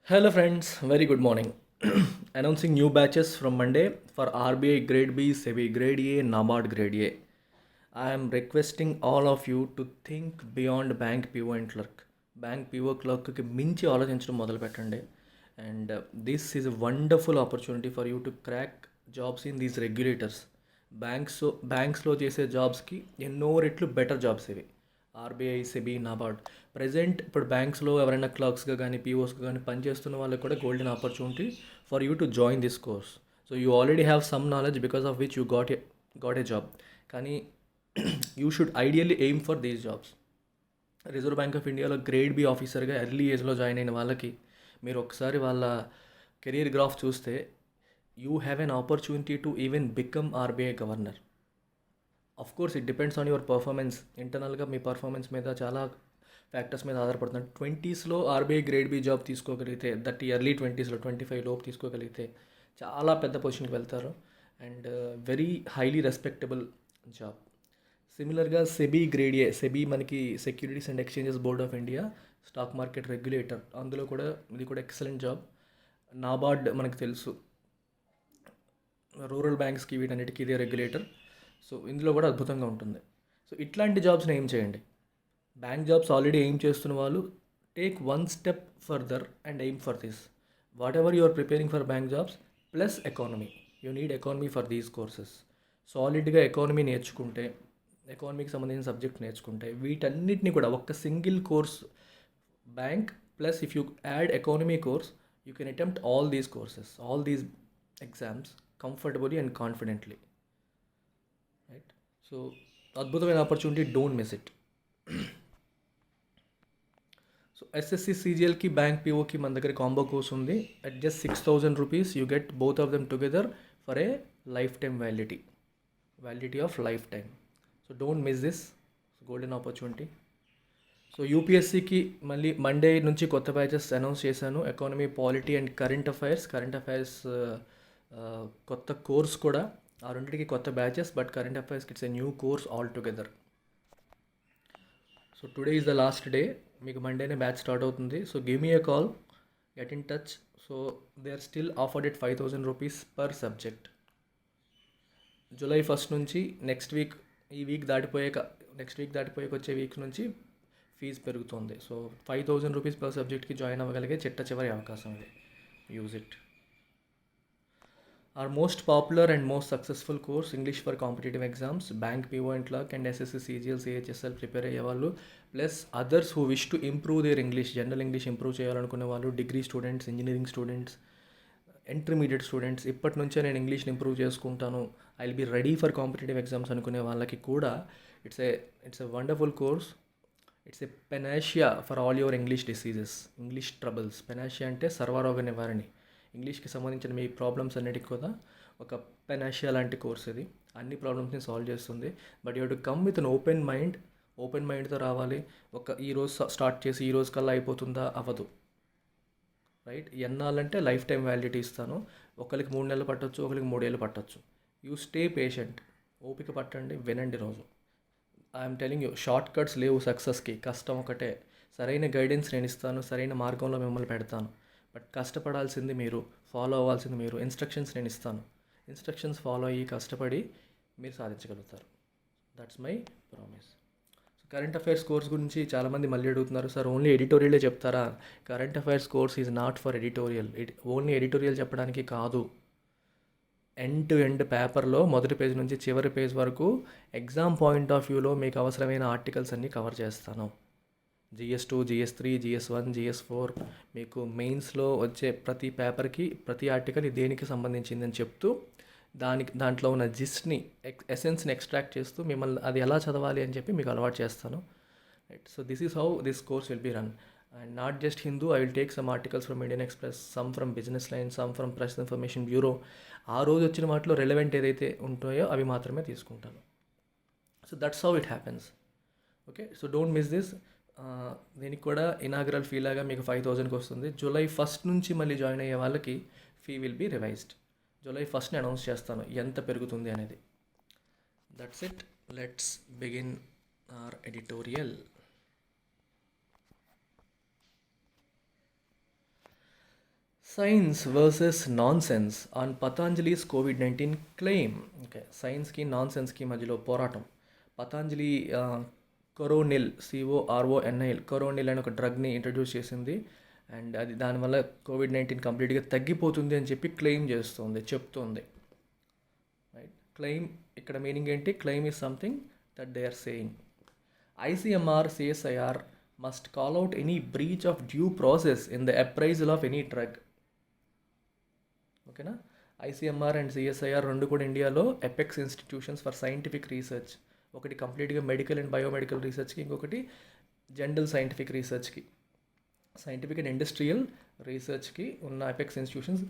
Hello friends, very good morning. Announcing new batches from Monday for RBI Grade B, SEBI Grade A, NABARD Grade A. I am requesting all of you to think beyond bank PO and clerk. Bank PO క్లర్క్కి మించి ఆలోచించడం మొదలు పెట్టండి and this is a wonderful opportunity for you to crack jobs in these regulators. బ్యాంక్స్లో చేసే జాబ్స్కి ఎన్నో రెట్లు బెటర్ జాబ్స్ ఇవి. RBI, SEBI, NABARD. ప్రజెంట్ ఇప్పుడు బ్యాంక్స్లో ఎవరైనా క్లర్క్స్గా కానీ పీఓస్గా కానీ పనిచేస్తున్న వాళ్ళకి కూడా golden opportunity for you to join this course. So you already have some knowledge because of which you got a job. కానీ you should ideally aim for these jobs. Reserve bank of ఇండియాలో grade B ఆఫీసర్గా early ఏజ్లో join అయిన వాళ్ళకి మీరు ఒకసారి వాళ్ళ career graph చూస్తే you have an opportunity to even become RBI governor. Of course it depends on your performance. ఇంటర్నల్గా మీ పర్ఫార్మెన్స్ మీద చాలా ఫ్యాక్టర్స్ మీద ఆధారపడుతుంది. 20స్లో ఆర్బీఐ గ్రేడ్ బి జాబ్ తీసుకోగలిగితే, దట్ ఎర్లీ 20స్లో 25 లోపు తీసుకోగలిగితే చాలా పెద్ద పొజిషన్కి వెళ్తారు and very highly respectable job. సిమిలర్గా సెబీ గ్రేడ్ ఏ, సెబీ మనకి securities and exchanges board of India, stock market regulator, అందులో కూడా ఇది కూడా ఎక్సలెంట్ జాబ్. నాబార్డ్ మనకు తెలుసు, రూరల్ బ్యాంక్స్కి వీటన్నిటికీ ఇదే రెగ్యులేటర్. సో ఇందులో కూడా అద్భుతంగా ఉంటుంది. సో ఇట్లాంటి జాబ్స్ని ఏం చేయండి. బ్యాంక్ జాబ్స్ ఆల్రెడీ ఎయిమ్ చేస్తున్న వాళ్ళు take one step further and aim for this. Whatever you are preparing for bank jobs plus economy, you need economy for these courses. సాలిడ్గా ఎకానమీ నేర్చుకుంటే, ఎకానమీకి సంబంధించిన సబ్జెక్ట్ నేర్చుకుంటే, వీటన్నిటిని కూడా ఒక్క single course bank plus if you add economy course you can attempt all these courses, all these exams comfortably and confidently. Right. So అద్భుతమైన opportunity, don't miss it. So SSC సీజీఎల్కి bank పీఓకి మన దగ్గర combo course ఉంది. At just 6,000 rupees you get both of them together for a lifetime validity of lifetime. So don't miss this golden opportunity. So యూపీఎస్సికి మళ్ళీ Monday నుంచి కొత్త batches announce చేశాను. Economy, polity and current affairs కొత్త course కూడా. ఆ రెండింటికి కొత్త బ్యాచెస్, బట్ కరెంట్ అఫైర్స్కి it's a new course all together. So today is the last day. మీకు మండేనే బ్యాచ్ స్టార్ట్ అవుతుంది. So give me a call, get in touch. So they are still offered at 5,000 rupees per subject. July 1st నుంచి next week next week దాటిపోయాక వచ్చే week నుంచి fees పెరుగుతుంది. So 5,000 rupees per సబ్జెక్ట్కి join అవ్వగలిగే చివరి అవకాశం ఇది. Use it. Our most popular and most successful course, English for competitive exams, Bank PO and Clerk and SSC CGL CHSL prepare అయ్యే వాళ్ళు, plus others who wish to improve their English, general English improve చేయాలనుకునే వాళ్ళు, degree students, engineering students, intermediate students, ఇప్పటి నుంచే నేను ఇంగ్లీష్ని improve చేసుకుంటాను, I will be ready for competitive exams అనుకునే వాళ్ళకి కూడా it's a wonderful course. It's a panacea for all your English diseases, English troubles. Panacea అంటే సర్వరోగ నివారణి. ఇంగ్లీష్కి సంబంధించిన మీ ప్రాబ్లమ్స్ అన్నిటికీ కూడా ఒక పెనాషియా లాంటి కోర్స్ ఇది. అన్ని ప్రాబ్లమ్స్ని సాల్వ్ చేస్తుంది. But you have to come with an open మైండ్తో రావాలి. ఈరోజు స్టార్ట్ చేసి ఈ రోజు కల్లా అయిపోతుందా? అవ్వదు. రైట్. ఎన్నాలంటే లైఫ్ టైం వ్యాలిడిటీ ఇస్తాను. ఒకరికి 3 నెలలు పట్టొచ్చు, ఒకరికి 3 ఏళ్ళు పట్టొచ్చు. యూ స్టే పేషెంట్, ఓపిక పట్టండి, వినండి రోజు. I'm telling you, short cuts లేవు సక్సెస్కి. కష్టం ఒకటే. సరైన గైడెన్స్ నేను ఇస్తాను, సరైన మార్గంలో మిమ్మల్ని పెడతాను. బట్ కష్టపడాల్సింది మీరు, ఫాలో అవ్వాల్సింది మీరు. ఇన్స్ట్రక్షన్స్ నేను ఇస్తాను. ఇన్స్ట్రక్షన్స్ ఫాలో అయ్యి కష్టపడి మీరు సాధించగలుగుతారు. That's my promise. So current affairs course గురించి చాలామంది మళ్ళీ అడుగుతున్నారు, సార్ ఓన్లీ ఎడిటోరియలే చెప్తారా? Current affairs course is not for editorial. Only editorial చెప్పడానికి కాదు. ఎండ్ టు ఎండ్ పేపర్లో మొదటి పేజ్ నుంచి చివరి పేజ్ వరకు ఎగ్జామ్ పాయింట్ ఆఫ్ వ్యూలో మీకు అవసరమైన ఆర్టికల్స్ అన్నీ కవర్ చేస్తాను. GS2, GS3, GS1, GS4, మీకు మెయిన్స్లో వచ్చే ప్రతి పేపర్కి ప్రతి ఆర్టికల్ దేనికి సంబంధించిందని చెప్తూ దాంట్లో ఉన్న జిస్ట్ని, ఎసెన్స్ని ఎక్స్ట్రాక్ట్ చేస్తూ మిమ్మల్ని అది ఎలా చదవాలి అని చెప్పి మీకు అలవాటు చేస్తాను. Right. So this is how this course will be run. And not just Hindu, I will take some articles from Indian Express, some from Business Line, some from Press Information Bureau. ఆ రోజు వచ్చిన వాటిలో రెలవెంట్ ఏదైతే ఉంటాయో అవి మాత్రమే తీసుకుంటాను. So that's how it happens. Okay. So don't miss this. దీనికి కూడా ఇనాగరల్ ఫీ లాగా మీకు 5,000కి వస్తుంది. జూలై 1st నుంచి మళ్ళీ జాయిన్ అయ్యే వాళ్ళకి fee will be revised. July 1st announce చేస్తాను ఎంత పెరుగుతుంది అనేది. That's it. Let's begin our editorial. Science versus nonsense on Patanjali's కోవిడ్-19 క్లెయిమ్. ఓకే, సైన్స్కి నాన్ సెన్స్కి మధ్యలో పోరాటం. పతాంజలి కొరోనిల్, CORONIL, కొరోనిల్ అనే ఒక డ్రగ్ని ఇంట్రడ్యూస్ చేసింది. అండ్ అది దానివల్ల కోవిడ్-19 కంప్లీట్గా తగ్గిపోతుంది అని చెప్పి క్లెయిమ్ చేస్తుంది, చెప్తుంది. రైట్, క్లెయిమ్ ఇక్కడ మీనింగ్ ఏంటి? Claim is something that they are saying. ICMR, CSIR must call out any breach of due process in the appraisal of any drug. ఓకేనా? ICMR అండ్ CSIR రెండు కూడా ఇండియాలో apex institutions for scientific research. ఒకటి కంప్లీట్గా medical and biomedical రీసెర్చ్కి, ఇంకొకటి general scientific రీసెర్చ్కి, scientific and industrial రీసెర్చ్కి ఉన్న apex institutions.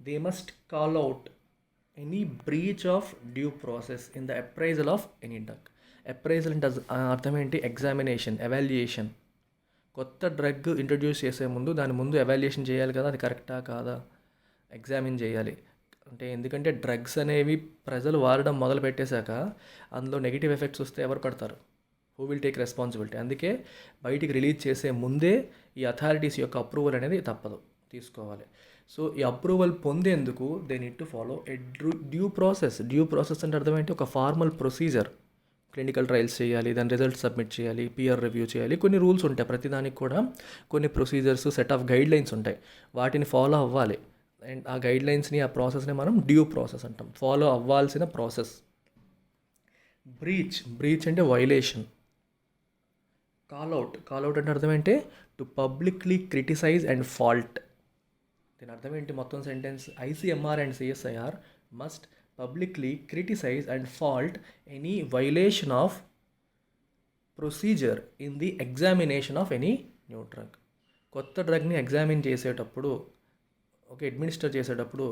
They must call out any breach of due process in the appraisal of any drug. Appraisal అంటే అర్థం ఏంటి? Examination, evaluation. కొత్త డ్రగ్ ఇంట్రడ్యూస్ చేసే ముందు దాని ముందు ఎవాల్యుయేషన్ చేయాలి కదా, అది కరెక్టా కాదా ఎగ్జామిన్ చేయాలి. అంటే ఎందుకంటే డ్రగ్స్ అనేవి ప్రజలు వాడడం మొదలు పెట్టేశాక అందులో నెగిటివ్ ఎఫెక్ట్స్ వస్తే ఎవరు పడతారు? Who will take responsibility? అందుకే బయటికి రిలీజ్ చేసే ముందే ఈ అథారిటీస్ యొక్క అప్రూవల్ అనేది తప్పదు, తీసుకోవాలి. సో ఈ అప్రూవల్ పొందేందుకు they need to follow A due process. Due process అంటే అర్థం ఏంటి? ఒక ఫార్మల్ ప్రొసీజర్. క్లినికల్ ట్రయల్స్ చేయాలి, దాని రిజల్ట్స్ సబ్మిట్ చేయాలి, పియర్ రివ్యూ చేయాలి, కొన్ని రూల్స్ ఉంటాయి. ప్రతిదానికి కూడా కొన్ని procedures, set of guide lines ఉంటాయి, వాటిని ఫాలో అవ్వాలి. అండ్ ఆ గైడ్ లైన్స్ని, ఆ ప్రాసెస్ని మనం డ్యూ ప్రాసెస్ అంటాం, ఫాలో అవ్వాల్సిన ప్రాసెస్. బ్రీచ్ అంటే వైలేషన్. కాల్అవుట్ అంటే అర్థం ఏంటి? To publicly criticise and fault. దీని అర్థం ఏంటి? మొత్తం sentence, ICMR and CSIR must publicly criticise and fault any violation of procedure in the examination of any new drug. కొత్త డ్రగ్ని ఎగ్జామిన్ చేసేటప్పుడు, అడ్మినిస్టర్ చేసేటప్పుడు,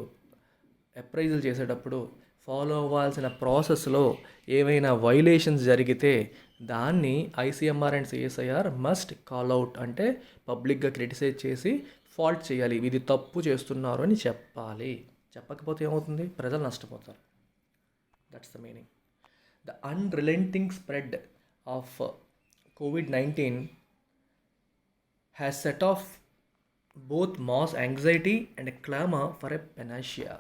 అప్రైజల్ చేసేటప్పుడు ఫాలో అవ్వాల్సిన ప్రాసెస్లో ఏవైనా వైలేషన్స్ జరిగితే దాన్ని ICMR and CSIR must call out, అంటే పబ్లిక్గా క్రిటిసైజ్ చేసి ఫాల్ట్ చేయాలి, ఇది తప్పు చేస్తున్నారు అని చెప్పాలి. చెప్పకపోతే ఏమవుతుంది? ప్రజలు నష్టపోతారు. That's the meaning. The unrelenting spread of COVID-19 has set off both mass anxiety and a clamor for a panacea.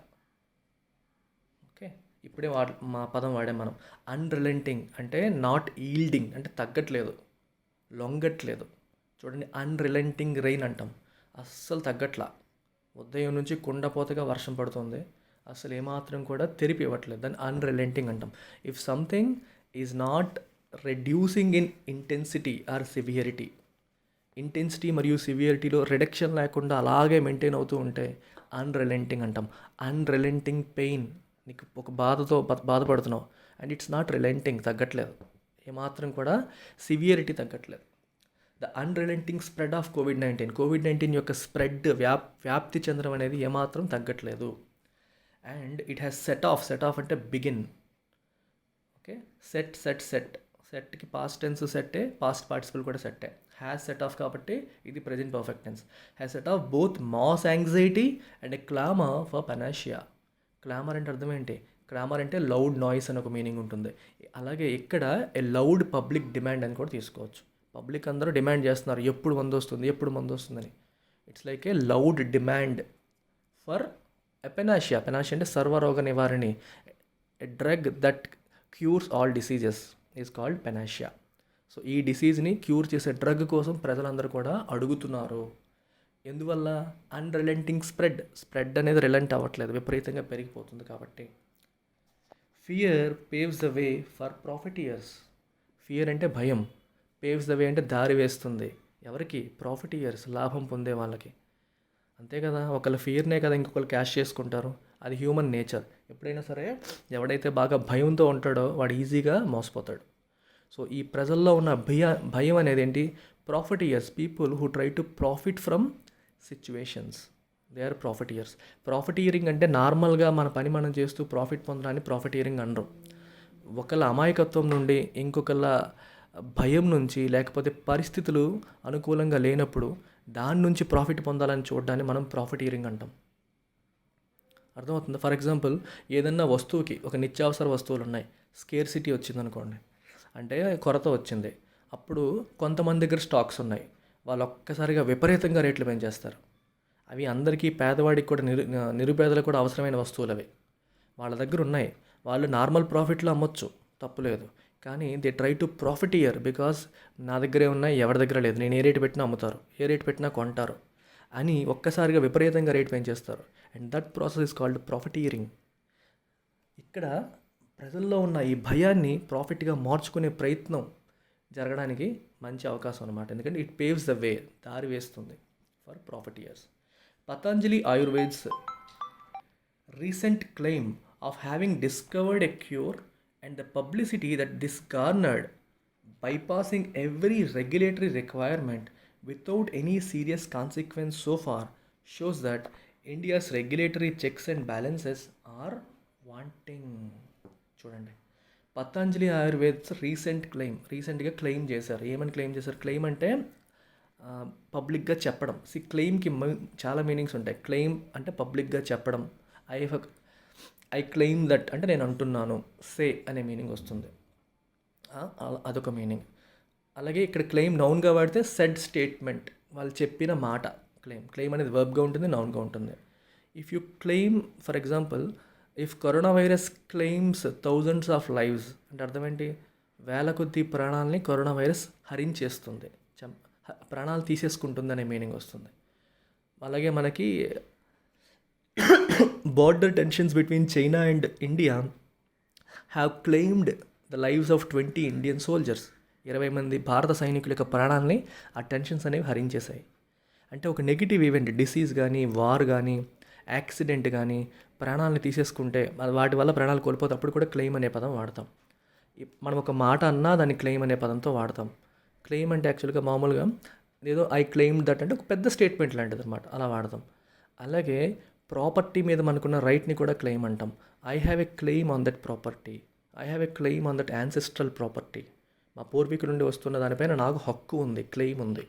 Okay, ఇప్పుడే మా పదం వాడాం మనం. అన్రిలెంటింగ్ అంటే నాట్ ఈల్డింగ్, అంటే తగ్గట్లేదు, లొంగట్లేదు. చూడండి, అన్రిలెంటింగ్ రెయిన్ అంటాం, అస్సలు తగ్గట్లా. ఉదయం నుంచి కుండపోతగా వర్షం పడుతుంది, అసలు ఏమాత్రం కూడా తెరిపి ఇవ్వట్లేదు, దాన్ని అన్రిలెంటింగ్ అంటాం. If something is not reducing in intensity or severity, intensity మరియు సివియరిటీలో రిడక్షన్ లేకుండా అలాగే మెయింటైన్ అవుతూ ఉంటే అన్రిలెంటింగ్ అంటాం. అన్రిలెంటింగ్ పెయిన్, నీకు ఒక బాధపడుతున్నావు అండ్ ఇట్స్ నాట్ రిలెంటింగ్, తగ్గట్లేదు, ఏమాత్రం కూడా సివియరిటీ తగ్గట్లేదు. ద అన్రిలెంటింగ్ స్ప్రెడ్ ఆఫ్ కోవిడ్-19 యొక్క స్ప్రెడ్, వ్యాప్తి చెందడం అనేది ఏమాత్రం తగ్గట్లేదు. And it has set off అంటే బిగిన్. ఓకే, సెట్కి పాస్ట్ టెన్స్ సెట్టే, పాస్ట్ పార్టిసిపల్ కూడా సెట్టే. హ్యాస్ సెట్ ఆఫ్ కాబట్టి ఇది present perfect tense. Has set off both mass anxiety and a clamour for panacea. Clamour అంటే అర్థం ఏంటి? క్లామర్ అంటే లౌడ్ నాయిస్ అని ఒక మీనింగ్ ఉంటుంది. అలాగే ఇక్కడ ఏ లౌడ్ పబ్లిక్ డిమాండ్ అని కూడా తీసుకోవచ్చు. పబ్లిక్ అందరూ డిమాండ్ చేస్తున్నారు, ఎప్పుడు మందు వస్తుందని. It's like a loud demand for panacea. Panacea అంటే సర్వరోగ నివారణి. A drug that cures all diseases is called panacea. So ఈ డిసీజ్ని క్యూర్ చేసే డ్రగ్ కోసం ప్రజలందరూ కూడా అడుగుతున్నారు. ఎందువల్ల? అన్రిలెంటింగ్ స్ప్రెడ్ అనేది రిలెంట్ అవ్వట్లేదు, విపరీతంగా పెరిగిపోతుంది కాబట్టి. Fear paves the way for profiteers. Fear అంటే భయం, పేవ్స్ ద వే అంటే దారి వేస్తుంది. ఎవరికి? ప్రాఫిటియర్స్, లాభం పొందే వాళ్ళకి. అంతే కదా, ఒకళ్ళ ఫియర్నే కదా ఇంకొకరు క్యాష్ చేసుకుంటారు. అది హ్యూమన్ నేచర్. ఎప్పుడైనా సరే ఎవడైతే బాగా భయంతో ఉంటాడో వాడు ఈజీగా మోసపోతాడు. సో ఈ ప్రజల్లో ఉన్న భయం అనేది ఏంటి? Profiteers, people who try to profit from situations, they are profiteers. Profiteering అంటే నార్మల్గా మన పని మనం చేస్తూ ప్రాఫిట్ పొందడాన్ని ప్రాఫిటీరింగ్ అనరు. ఒకళ్ళ అమాయకత్వం నుండి, ఇంకొకళ్ళ భయం నుంచి, లేకపోతే పరిస్థితులు అనుకూలంగా లేనప్పుడు దాని నుంచి ప్రాఫిట్ పొందాలని చూడడాన్ని మనం ప్రాఫిటీరింగ్ అంటాం. అర్థమవుతుంది? ఫర్ ఎగ్జాంపుల్, ఏదన్నా వస్తువుకి, ఒక నిత్యావసర వస్తువులు ఉన్నాయి, స్కేర్సిటీ వచ్చిందనుకోండి, అంటే కొరత వచ్చింది. అప్పుడు కొంతమంది దగ్గర స్టాక్స్ ఉన్నాయి, వాళ్ళు ఒక్కసారిగా విపరీతంగా రేట్లు పెంచేస్తారు. అవి అందరికీ పేదవాడికి కూడా నిరుపేదలకు కూడా అవసరమైన వస్తువులు అవి. వాళ్ళ దగ్గర ఉన్నాయి, వాళ్ళు నార్మల్ ప్రాఫిట్లో అమ్మొచ్చు, తప్పులేదు. కానీ దే ట్రై టు ప్రాఫిటియర్ బికాస్ నా దగ్గరే ఉన్నాయి, ఎవరి దగ్గర లేదు, నేను ఏ రేటు పెట్టినా అమ్ముతారు, ఏ రేటు పెట్టినా కొంటారు అని ఒక్కసారిగా విపరీతంగా రేట్ పెంచేస్తారు. And that process is called profiteering. ఇక్కడ ప్రజల్లో ఉన్న ఈ భయాన్ని ప్రాఫిట్గా మార్చుకునే ప్రయత్నం జరగడానికి మంచి అవకాశం అనమాట. ఎందుకంటే ఇట్ పేవ్స్ ద వే, దారి వేస్తుంది for profiteers. Patanjali Ayurved's recent claim of having discovered a cure and the publicity that this garnered, bypassing every regulatory requirement without any serious consequence so far, shows that India's regulatory checks and balances are wanting. చూడండి, పతంజలి ఆయుర్వేద్స్ రీసెంట్గా claim చేశారు. ఏమని claim చేశారు? Claim అంటే పబ్లిక్గా చెప్పడం. క్లెయిమ్కి చాలా meanings ఉంటాయి. క్లెయిమ్ అంటే పబ్లిక్గా చెప్పడం. ఐ క్లెయిమ్ దట్ అంటే నేను అంటున్నాను, సే అనే మీనింగ్ వస్తుంది, అదొక మీనింగ్. అలాగే ఇక్కడ క్లెయిమ్ నౌన్గా వాడితే సెడ్ స్టేట్మెంట్, వాళ్ళు చెప్పిన మాట. క్లెయిమ్ అనేది వర్బ్గా ఉంటుంది, నౌన్గా ఉంటుంది. If you claim, for example, if corona virus claims thousands of lives అంటే అర్థం ఏంటి? వేల కొద్ది ప్రాణాలని కరోనా వైరస్ హరించేస్తుంది, ప్రాణాలు తీసేసుకుంటుంది అనే మీనింగ్ వస్తుంది. అలాగే మనకి border tensions between China and India have claimed the lives of 20 Indian soldiers. 20 మంది భారత సైనికుల యొక్క ప్రాణాలని ఆ టెన్షన్స్ అనేవి హరించేశాయి. అంటే ఒక నెగిటివ్ ఈవెంట్, డిసీజ్ కానీ, వార్ కానీ, యాక్సిడెంట్ కానీ ప్రాణాలని తీసేసుకుంటే, వాటి వల్ల ప్రాణాలు కోల్పోతే అప్పుడు కూడా క్లెయిమ్ అనే పదం వాడతాం. మనం ఒక మాట అన్నా దాన్ని క్లెయిమ్ అనే పదంతో వాడతాం. క్లెయిమ్ అంటే యాక్చువల్గా మామూలుగా ఏదో ఐ క్లెయిమ్ దట్ అంటే ఒక పెద్ద స్టేట్మెంట్ లాంటిది అనమాట, అలా వాడతాం. అలాగే ప్రాపర్టీ మీద మనకున్న రైట్ని కూడా క్లెయిమ్ అంటాం. I have a claim on that property, I have a claim on that ancestral property. మా పూర్వీకుల నుండి వస్తున్న దానిపైన నాకు హక్కు ఉంది, క్లెయిమ్ ఉంది.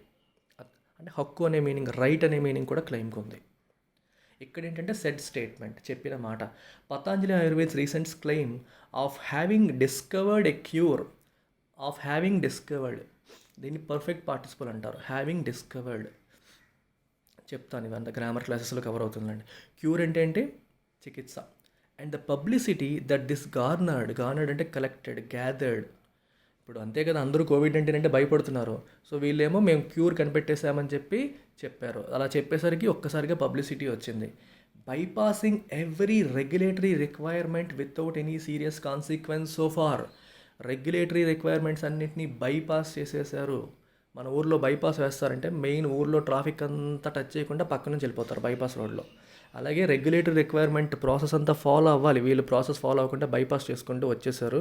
అంటే హక్కు అనే మీనింగ్, రైట్ అనే మీనింగ్ కూడా క్లెయిమ్కి ఉంది. ఇక్కడ ఏంటంటే సెడ్ స్టేట్మెంట్, చెప్పిన మాట. Patanjali Ayurved's recent claim of having discovered a cure, of having discovered, దీన్ని పర్ఫెక్ట్ పార్టిసిపల్ అంటారు. హ్యావింగ్ డిస్కవర్డ్ చెప్తాను, ఇదంతా గ్రామర్ క్లాసెస్లో కవర్ అవుతుందండి. క్యూర్ అంటే ఏంటి? చికిత్స. And the publicity that this గార్నర్డ్ అంటే కలెక్టెడ్, గ్యాదర్డ్. ఇప్పుడు అంతే కదా, అందరూ కోవిడ్-19 అంటే భయపడుతున్నారు. సో వీళ్ళేమో మేము క్యూర్ కనిపెట్టేశామని చెప్పారు. అలా చెప్పేసరికి ఒక్కసారిగా పబ్లిసిటీ వచ్చింది. Bypassing every regulatory requirement without any serious consequence so far. Regulatory requirements అన్నింటినీ బైపాస్ చేసేసారు. మన ఊర్లో బైపాస్ వేస్తారంటే మెయిన్ ఊర్లో ట్రాఫిక్ అంతా టచ్ చేయకుండా పక్క నుంచి వెళ్ళిపోతారు బైపాస్ రోడ్లో. అలాగే రెగ్యులేటరీ రిక్వైర్మెంట్ ప్రాసెస్ అంతా ఫాలో అవ్వాలి, వీళ్ళు ప్రాసెస్ ఫాలో అవ్వకుండా బైపాస్ చేసుకుంటూ వచ్చేసారు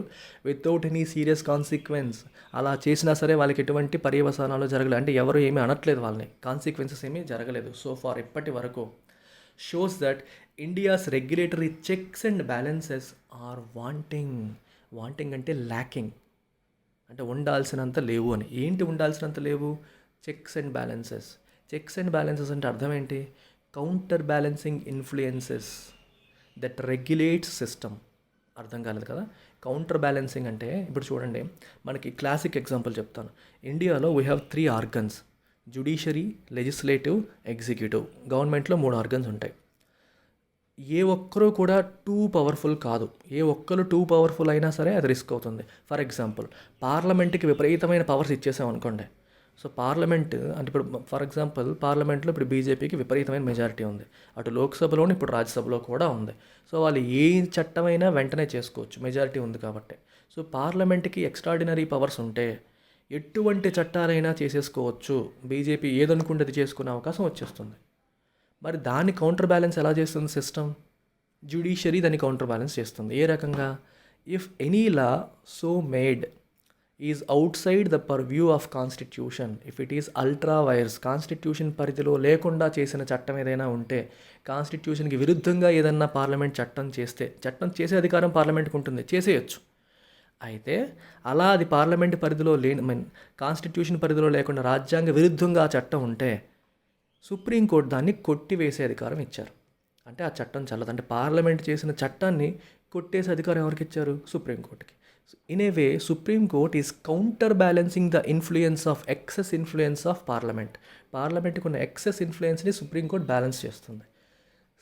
వితౌట్ ఎనీ సీరియస్ కాన్సిక్వెన్స్. అలా చేసినా సరే వాళ్ళకి ఎటువంటి పర్యవసానాలు జరగలేదు, అంటే ఎవరు ఏమీ అనట్లేదు వాళ్ళని, కాన్సిక్వెన్సెస్ ఏమీ జరగలేదు సో ఫార్ ఇప్పటి వరకు. Shows that India's regulatory checks and balances are wanting అంటే ల్యాకింగ్, అంటే ఉండాల్సినంత లేవు అని. ఏంటి ఉండాల్సినంత లేవు? Checks and balances. Checks and balances అంటే అర్థం ఏంటి? Counter balancing influences that regulates system. అర్థం కాలేదు కదా? కౌంటర్ బ్యాలెన్సింగ్ అంటే ఇప్పుడు చూడండి, మనకి క్లాసిక్ ఎగ్జాంపుల్ చెప్తాను. ఇండియాలో we have 3 organs: judiciary, legislative, executive. గవర్నమెంట్లో 3 ఆర్గన్స్ ఉంటాయి. ఏ ఒక్కరూ కూడా టూ పవర్ఫుల్ కాదు. ఏ ఒక్కరు టూ పవర్ఫుల్ అయినా సరే అది రిస్క్ అవుతుంది. ఫర్ ఎగ్జాంపుల్, పార్లమెంట్కి విపరీతమైన పవర్స్ ఇచ్చేసాం అనుకోండి. సో పార్లమెంట్ అంటే ఇప్పుడు ఫర్ ఎగ్జాంపుల్ పార్లమెంట్లో ఇప్పుడు బీజేపీకి విపరీతమైన మెజారిటీ ఉంది, అటు లోక్సభలోని ఇప్పుడు రాజ్యసభలో కూడా ఉంది. సో వాళ్ళు ఏ చట్టమైనా వెంటనే చేసుకోవచ్చు, మెజారిటీ ఉంది కాబట్టి. సో పార్లమెంట్కి ఎక్స్ట్రాడినరీ పవర్స్ ఉంటే ఎటువంటి చట్టాలైనా చేసేసుకోవచ్చు. బీజేపీ ఏదనుకుంటే అది చేసుకునే అవకాశం వచ్చేస్తుంది. మరి దాన్ని కౌంటర్ బ్యాలెన్స్ ఎలా చేస్తుంది సిస్టమ్? జ్యుడిషియరీ దాన్ని కౌంటర్ బ్యాలెన్స్ చేస్తుంది. ఏ రకంగా? If any law so made is out side the purview of constitution, if it is ultra wires, constitution పరిధిలో లేకుండా చేసిన చట్టం ఏదైనా ఉంటే, కాన్స్టిట్యూషన్కి విరుద్ధంగా ఏదన్నా పార్లమెంట్ చట్టం చేసే అధికారం పార్లమెంట్కి ఉంటుంది, చేసేయచ్చు. అయితే అలా అది పార్లమెంట్ పరిధిలో కాన్స్టిట్యూషన్ పరిధిలో లేకుండా రాజ్యాంగ విరుద్ధంగా ఆ చట్టం ఉంటే సుప్రీంకోర్టు దాన్ని కొట్టివేసే అధికారం ఇచ్చారు. అంటే ఆ చట్టం చల్లదు. అంటే పార్లమెంట్ చేసిన చట్టాన్ని కొట్టేసే అధికారం ఎవరికి ఇచ్చారు? సుప్రీంకోర్టుకి. In a way, Supreme Court is counterbalancing the influence of excess influence of Parliament. పార్లమెంట్కి ఉన్న ఎక్సెస్ ఇన్ఫ్లుయెన్స్ని సుప్రీంకోర్టు బ్యాలెన్స్ చేస్తుంది.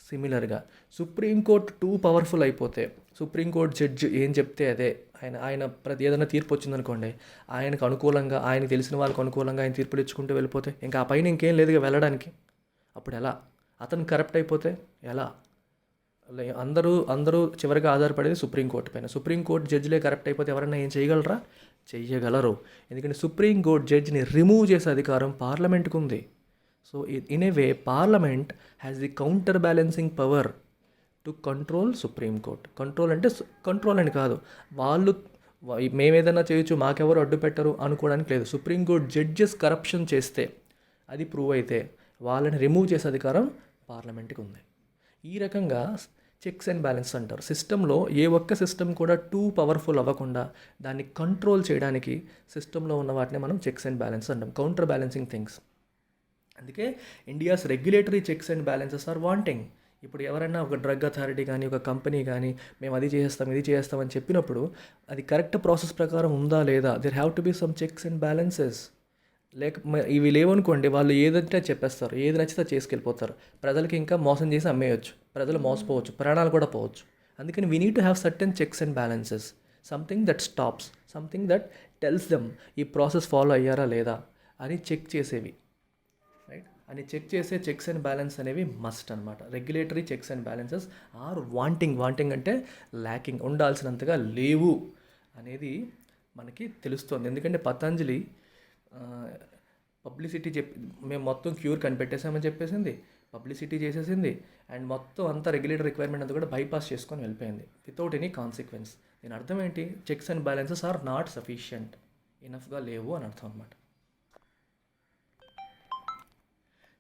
సిమిలర్గా సుప్రీంకోర్టు టూ పవర్ఫుల్ అయిపోతే, సుప్రీంకోర్టు జడ్జి ఏం చెప్తే అదే, ఆయన ఏదైనా తీర్పు వచ్చిందనుకోండి, ఆయనకు అనుకూలంగా, ఆయనకు తెలిసిన వాళ్ళకు అనుకూలంగా ఆయన తీర్పులు ఇచ్చుకుంటూ వెళ్ళిపోతే ఇంకా ఆ పైన ఇంకేం లేదుగా వెళ్ళడానికి. అప్పుడు ఎలా? అతను కరప్ట్ అయిపోతే ఎలా? అందరూ చివరిగా ఆధారపడేది సుప్రీంకోర్టు పైన. సుప్రీంకోర్టు జడ్జిలే కరప్ట్ అయిపోతే ఎవరైనా ఏం చేయగలరా? చెయ్యగలరు. ఎందుకంటే సుప్రీంకోర్టు జడ్జిని రిమూవ్ చేసే అధికారం పార్లమెంట్కి ఉంది. So in a way parliament has the counter balancing power to control supreme court. Control అంటే కంట్రోల్ అని కాదు, వాళ్ళు మేమేదన్నా చేయొచ్చు, మాకెవరు అడ్డు పెట్టరు అనుకోవడానికి లేదు. సుప్రీంకోర్టు జడ్జెస్ కరప్షన్ చేస్తే, అది ప్రూవ్ అయితే వాళ్ళని రిమూవ్ చేసే అధికారం పార్లమెంట్కి ఉంది. ఈ రకంగా చెక్స్ అండ్ బ్యాలెన్స్ అంటారు. సిస్టంలో ఏ ఒక్క సిస్టమ్ కూడా టూ పవర్ఫుల్ అవ్వకుండా దాన్ని కంట్రోల్ చేయడానికి సిస్టంలో ఉన్న వాటిని మనం చెక్స్ అండ్ బ్యాలెన్స్ అంటాం, కౌంటర్ బ్యాలెన్సింగ్ థింగ్స్. అందుకే India's regulatory checks and balances are wanting. ఇప్పుడు ఎవరైనా ఒక డ్రగ్ అథారిటీ కానీ, ఒక కంపెనీ కానీ, మేము అది చేస్తాం ఇది చేస్తాం అని చెప్పినప్పుడు అది కరెక్ట్ ప్రాసెస్ ప్రకారం ఉందా లేదా, there have to be some checks and balances. ఇవి లేవనుకోండి, వాళ్ళు ఏదంటే చెప్పేస్తారు, ఏది నచ్చితే చేసుకెళ్ళిపోతారు. ప్రజలకి ఇంకా మోసం చేసి అమ్మేయచ్చు, ప్రజలు మోసపోవచ్చు, ప్రాణాలు కూడా పోవచ్చు. అందుకని we need to have certain checks and balances, something that stops, something that tells them ఈ ప్రాసెస్ ఫాలో అయ్యారా లేదా అని చెక్ చేసేవి, రైట్? అని చెక్ చేసే చెక్స్ అండ్ బ్యాలెన్స్ అనేవి మస్ట్ అనమాట. Regulatory checks and balances are wanting అంటే ల్యాకింగ్, ఉండాల్సినంతగా లేవు అనేది మనకి తెలుస్తుంది. ఎందుకంటే పతంజలి పబ్లిసిటీ మేము మొత్తం క్యూర్ కనిపెట్టేసామని చెప్పేసింది, పబ్లిసిటీ చేసేసింది, అండ్ మొత్తం అంతా రెగ్యులేటర్ రిక్వైర్మెంట్ అంతా కూడా బైపాస్ చేసుకొని వెళ్ళిపోయింది వితౌట్ ఎనీ కాన్సిక్వెన్స్. దీని అర్థం ఏంటి? Checks and balances are not sufficient, ఇనఫ్గా లేవు అని అర్థం అనమాట.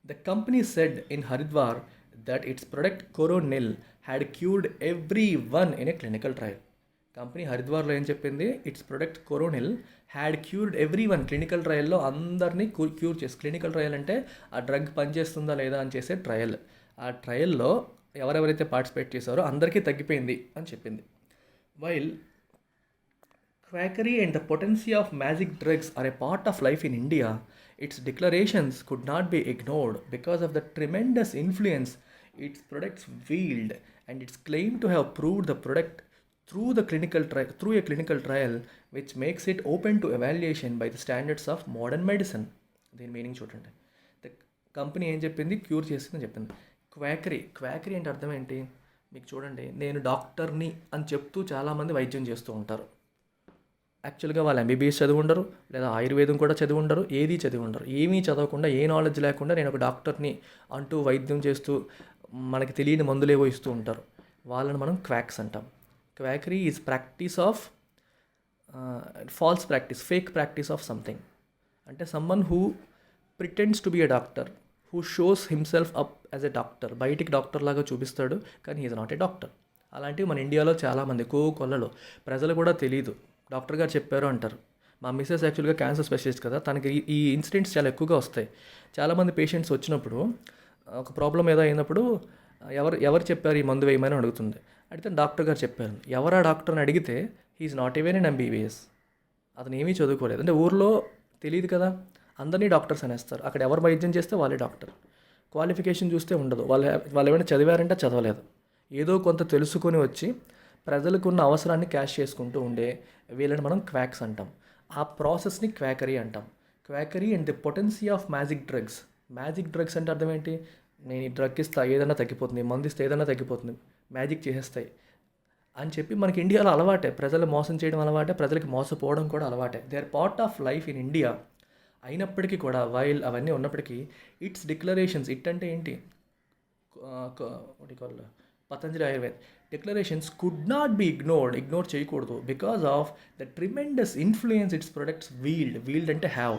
The company said in Haridwar that its product Coronil had cured everyone in a clinical trial. Company హరిద్వార్లో ఏం చెప్పింది? Its product Coronil had cured every one, clinical ట్రయల్లో అందరినీ క్యూర్ చేసి. క్లినికల్ ట్రయల్ అంటే ఆ డ్రగ్ పనిచేస్తుందా లేదా అని చేసే ట్రయల్. ఆ ట్రయల్లో ఎవరెవరైతే పార్టిసిపేట్ చేశారో అందరికీ తగ్గిపోయింది అని చెప్పింది. While quackery and the potency of magic drugs are a part of life in India, its declarations could not be ignored because of the tremendous influence its products wield and its claim to have proved the product through a clinical trial which makes it open to evaluation by the standards of modern medicine. దీని meaning చూడండి. The company ఏం చెప్పింది? Cure చేసిందని చెప్పింది. Quackery అంటే అర్థం ఏంటి? మీకు చూడండి, నేను డాక్టర్ని అని చెప్తూ చాలామంది వైద్యం చేస్తూ ఉంటారు. యాక్చువల్గా వాళ్ళు ఎంబీబీఎస్ చదివి ఉండరు, లేదా ఆయుర్వేదం కూడా చదివి ఉండరు, ఏమీ చదవకుండా, ఏ నాలెడ్జ్ లేకుండా నేను ఒక డాక్టర్ని అంటూ వైద్యం చేస్తూ మనకి తెలియని మందులేవో ఇస్తూ ఉంటారు. వాళ్ళని మనం క్వాక్స్ అంటాం. Quackery is practice of false practice, fake practice of something. అంటే someone who pretends to be a doctor, who shows himself up as a doctor, బయటికి డాక్టర్ లాగా చూపిస్తాడు కానీ he is not a doctor. అలాంటివి మన ఇండియాలో చాలామంది కొల్లలో ప్రజలు కూడా తెలియదు. డాక్టర్ గారు చెప్పారు అంటారు. మా మిస్సెస్ యాక్చువల్గా క్యాన్సర్ స్పెషలిస్ట్ కదా, తనకి ఈ ఇన్సిడెంట్స్ చాలా ఎక్కువగా వస్తాయి. చాలామంది పేషెంట్స్ వచ్చినప్పుడు ఒక ప్రాబ్లం ఏదో అయినప్పుడు ఎవరు చెప్పారు ఈ మందు వేయమని అడుగుతుంది. అడిగితే డాక్టర్ గారు చెప్పారు. ఎవరా డాక్టర్ని అడిగితే he is not even in MBBS, అతను ఏమీ చదువుకోలేదు. అంటే ఊర్లో తెలియదు కదా, అందరినీ డాక్టర్స్ అనేస్తారు. అక్కడ ఎవరు వైద్యం చేస్తే వాళ్ళే డాక్టర్. క్వాలిఫికేషన్ చూస్తే ఉండదు, వాళ్ళు ఏమైనా చదివారంటే చదవలేదు. ఏదో కొంత తెలుసుకొని వచ్చి ప్రజలకు ఉన్న అవసరాన్ని క్యాష్ చేసుకుంటూ ఉండే వీళ్ళని మనం క్వాక్స్ అంటాం. ఆ ప్రాసెస్ని క్వాకరీ అంటాం. Quackery and the potency of magic drugs. Magic drugs అంటే అర్థం ఏంటి? నేను ఈ డ్రగ్ ఇస్తా ఏదైనా తగ్గిపోతుంది, మందు ఇస్తే ఏదైనా తగ్గిపోతుంది, మ్యాజిక్ చేసేస్తాయి అని చెప్పి మనకి ఇండియాలో అలవాటే. ప్రజలు మోసం చేయడం అలవాటే, ప్రజలకి మోసపోవడం కూడా అలవాటే. They are part of life in India. అయినప్పటికీ కూడా వైల్ అవన్నీ ఉన్నప్పటికీ ఇట్స్ డిక్లరేషన్స్, ఇట్ అంటే ఏంటి? Patanjali Ayurved declarations could not be ignore చేయకూడదు because of the tremendous influence its products wield అంటే హ్యావ్.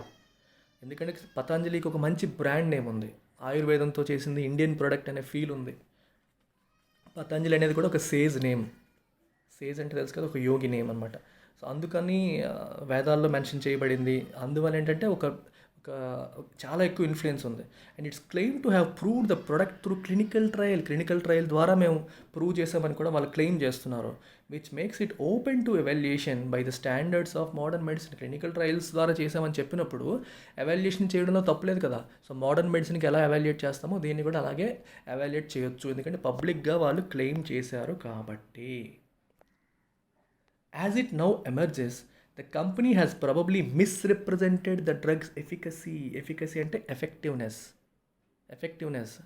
ఎందుకంటే పతంజలికి ఒక మంచి బ్రాండ్ నేమ్ ఉంది, ఆయుర్వేదంతో చేసింది, ఇండియన్ ప్రొడక్ట్ అనే ఫీల్ ఉంది. పతంజలి అనేది కూడా ఒక సేజ్ నేమ్. సేజ్ అంటే తెలుసు కదా, ఒక యోగి నేమ్ అనమాట. సో అందుకని వేదాల్లో మెన్షన్ చేయబడింది. అందువల్ల ఏంటంటే ఒక ఒక చాలా ఎక్కువ ఇన్ఫ్లుయెన్స్ ఉంది. And it's claim to have proved the product through clinical trial ద్వారా మేము ప్రూవ్ చేసామని కూడా వాళ్ళు క్లెయిమ్ చేస్తున్నారు. Which makes it open to evaluation by the standards of modern medicine. Clinical trials ద్వారా చేసామని చెప్పినప్పుడు ఎవాల్యుయేషన్ చేయడంలో తప్పులేదు కదా. సో మోడర్న్ మెడిసిన్కి ఎలా ఎవాల్యుయేట్ చేస్తామో దీన్ని కూడా అలాగే ఎవాల్యుయేట్ చేయొచ్చు, ఎందుకంటే పబ్లిక్గా వాళ్ళు క్లెయిమ్ చేశారు కాబట్టి. As it now emerges, the company has probably misrepresented the drug's efficacy. Efficacy అంటే effectiveness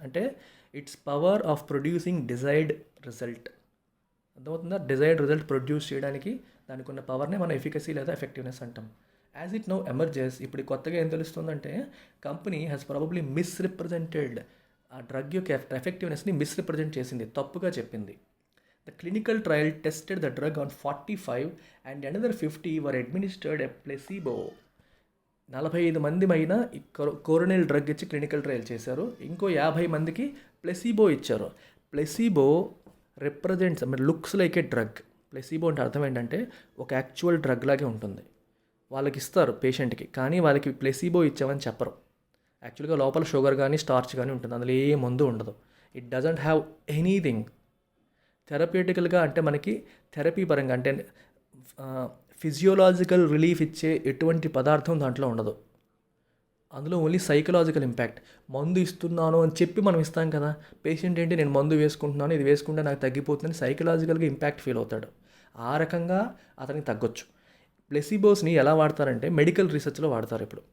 అంటే its power of producing desired result. అర్థమవుతుందా? డిజైర్డ్ రిజల్ట్ ప్రొడ్యూస్ చేయడానికి దానికి ఉన్న పవర్నే మనం ఎఫికసీ లేదా ఎఫెక్టివ్నెస్ అంటాం. యాజ్ ఇట్ నౌ ఎమర్జెస్, ఇప్పుడు కొత్తగా ఏం తెలుస్తుందంటే కంపెనీ హ్యాస్ ప్రాబబ్లీ మిస్రిప్రజెంటెడ్, ఆ డ్రగ్ యొక్క ఎఫెక్టివ్నెస్ని మిస్రిప్రజెంట్ చేసింది, తప్పుగా చెప్పింది. The clinical trial tested the drug on 45 and another 50 were administered a placebo. 45 మంది పైన కోరోనిల్ డ్రగ్ ఇచ్చి క్లినికల్ ట్రయల్ చేశారు. ఇంకో 50 మందికి ప్లెసిబో ఇచ్చారు. ప్లెసిబో రిప్రజెంట్స్ లుక్స్ లైక్ ఏ డ్రగ్. ప్లెసిబో అంటే అర్థం ఏంటంటే ఒక యాక్చువల్ డ్రగ్ లాగే ఉంటుంది. వాళ్ళకి ఇస్తారు పేషెంట్కి, కానీ వాళ్ళకి ప్లెసిబో ఇచ్చామని చెప్పరు. యాక్చువల్గా లోపల షుగర్ కానీ స్టార్చ్ కానీ ఉంటుంది, అందులో ఏ మందు ఉండదు. It doesn't have anything. థెరప్యూటికల్గా అంటే మనకి థెరపీ పరంగా అంటే ఫిజియోలాజికల్ రిలీఫ్ ఇచ్చే ఎటువంటి పదార్థం దాంట్లో ఉండదు. అందులో ఓన్లీ సైకలాజికల్ ఇంపాక్ట్. మందు ఇస్తున్నాను అని చెప్పి మనం ఇస్తాం కదా, పేషెంట్ ఏంటి నేను మందు వేసుకుంటున్నాను, ఇది వేసుకుంటే నాకు తగ్గిపోతుందని సైకలాజికల్గా ఇంపాక్ట్ ఫీల్ అవుతాడు. ఆ రకంగా అతనికి తగ్గొచ్చు. ప్లెసిబోస్ని ఎలా వాడతారంటే మెడికల్ రీసెర్చ్లో వాడతారు. ఇప్పుడు